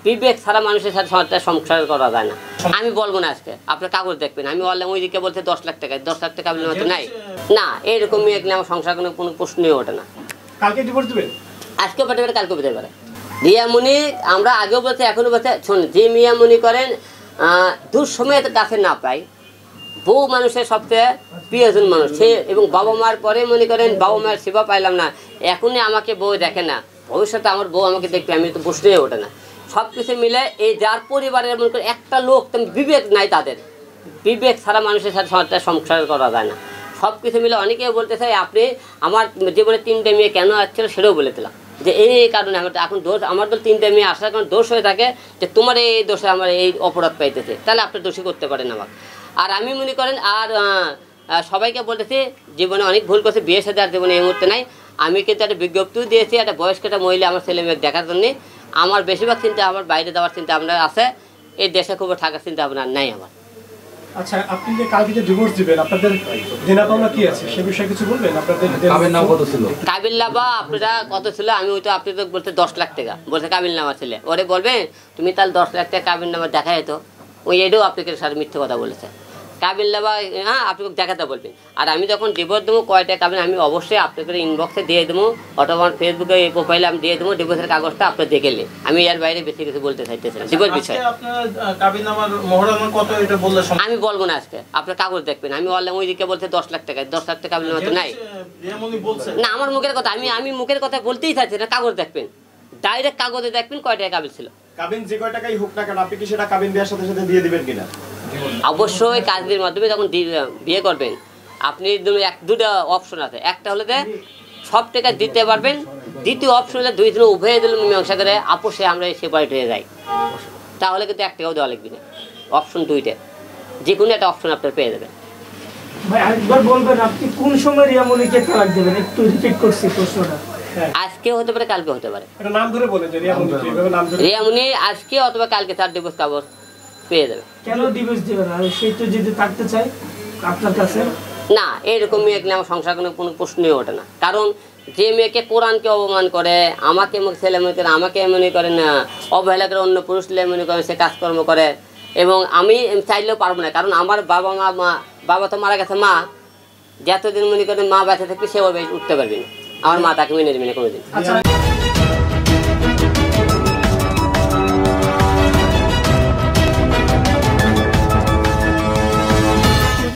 বিবেক ছাড়া মানুষের সাথে সংসার করা যায় না। আমি বলবো না আজকে, আপনার কাগজ দেখবেন। আমি বললাম ওইদিকে বলতে 10 লাখ টাকা, 10 লাখ টাকা আপনার মতো নাই না, এরকম মেয়ে আমার সংসার কোনো প্রশ্নই ওঠে না। কালকে ডিভোর্স দিবেন? আজকে পেতে পারে, কালকে পেতে পারে। মিয়ামণি আমরা আগেও বলছি, এখনো বলছে, শুনুন, যে মিয়ামণি করেন দুঃসময়ে কাছে না পাই, বউ মানুষের সবচেয়ে প্রিয়জন মানুষ সে, এবং বাবা মার পরে মনে করেন বাবা মায়ের সেবা পাইলাম না, এখনই আমাকে বউ দেখে না, ভবিষ্যতে আমার বউ আমাকে দেখবে, আমি তো প্রশ্নই ওঠে না। সব কিছু মিলে এই যার পরিবারের মনে করেন একটা লোক বিবেক নাই, তাদের বিবেক ছাড়া মানুষের সাথে সংসার করা যায় না। সব কিছু মিলে অনেকেই বলতে চাই, আপনি আমার জীবনে 3টে মেয়ে কেন আসছিল সেটাও বলেছিলাম, যে এই কারণে আমার এখন দোষ, আমার তো 3টে মেয়ে আসার কারণ দোষ হয়ে থাকে, যে তোমার এই দোষে আমার এই অপরাধ পাইতেছে, তাহলে আপনি দোষী করতে পারেন আমাকে। আর আমি মনে করেন আর সবাইকে বলতেছি, জীবনে অনেক ভুল করছে, বিয়ে সাথে আর জীবনে এই মুহূর্তে নাই। আমি কিন্তু একটা বিজ্ঞপ্তিও দিয়েছি, একটা বয়স্ক একটা মহিলা আমার ছেলে মেয়ে দেখার জন্যে। আমার বেশিরভাগ চিন্তা আমার বাইরে যাওয়ার চিন্তা আপনার আছে, এই দেশে খুব থাকার চিন্তা আপনার নাই আমার। আচ্ছা, আপনি যে কালকে যে ডিভোর্স দিবেন, আপনাদের দেনা পাওনা কি আছে সে বিষয়ে কিছু বলবেন? আপনাদের কাবিননামা কত ছিল? কাবিননামা আপনারা কত ছিল? আমি ওই তো আপনি তো বলতে 10 লাখ টাকা বলছে কাবিননামা ছিল। ওরে বলবেন তুমি তাহলে 10 লাখ টাকা কাবিননামা দেখা যেত, ওই এটাও আপনাকে সাথে মিথ্যে কথা বলেছে। কাবিননামা হ্যাঁ আপনি দেখাতে বলবেন। আর আমি যখন ডিভোর্স দেবো কয়টা কাবিন আমি অবশ্যই আপনাকে ইনবক্সে দিয়ে দেবো, অথবা ফেসবুকে প্রোফাইলে আমি দিয়ে দেবো ডিভোর্সের কাগজটা আপনি দেখে নিন। আমি এর বাইরে বেশি কিছু বলতে চাইতেছি না ডিভোর্স বিষয়ে। আমি বলবো না আজকে, আপনার কাগজ দেখবেন। আমি বললাম ওইদিকে বলতে 10 লাখ টাকা, 10 লাখ টাকা কাবিননামা তো নাই না, আমার মুখের কথা আমি মুখের কথা বলতেই চাইছি না, কাগজ দেখবেন, ডাইরেক্ট কাগজে দেখবেন কয় টাকা কাবিন ছিল। কাবিন যে কয় টাকাই হোক না কেন, আপনি কি সেটা কাবিন দেওয়ার সাথে সাথে দিয়ে দিবেন কিনা? অবশ্যই কাজের মাধ্যমে যখন বিয়ে করবেন আপনি 2টা অপশন আছে। একটা হলে যে সব টাকা দিতে পারবেন, দ্বিতীয় অপশন হলে 2 জন উভয়ে দিল মীমাংসা করে আপোষে আমরা সেপারেট হয়ে যাই, তাহলে কিন্তু 1 টাকাও দেওয়া লাগবে না। অপশন 2টা, যে কোনো একটা অপশন আপনার পেয়ে যাবেন। ভাই আরেকবার বলবেন আপনি কোন সময় রিয়ামণিকে তালাক দেবেন? একটু রিপিট করছি প্রশ্নটা। আজকে হতে পারে, কালকে হতে পারে। এটা নাম ধরে বলেন যে রিয়ামণি কি, এভাবে নাম ধরে। রিয়ামণি আজকে অথবা কালকে তার ডিভোর্স কাগজ পেয়ে যাবে। কেন ডিভোর্স দিবেন? আর সেই তো যদি থাকতে চাই আপনার কাছে না, এরকম মেয়ে আমার সংসার কোনো প্রশ্নই ওঠে না। কারণ যে মেয়েকে কোরআনকে অপমান করে, আমাকে ছেলে মনে করে, আমাকে মনে করেন অবহেলা করে, অন্য পুরুষ ছেলে মনে করেন সে কাজকর্ম করে, এবং আমি চাইলেও পারবো না। কারণ আমার বাবা তো মারা গেছে, মা যতদিন মনে করেন মা বেঁচে থাকবে সে উঠতে পারবি না, আমার মা তাকে মেনে নেবে না কোনোদিন।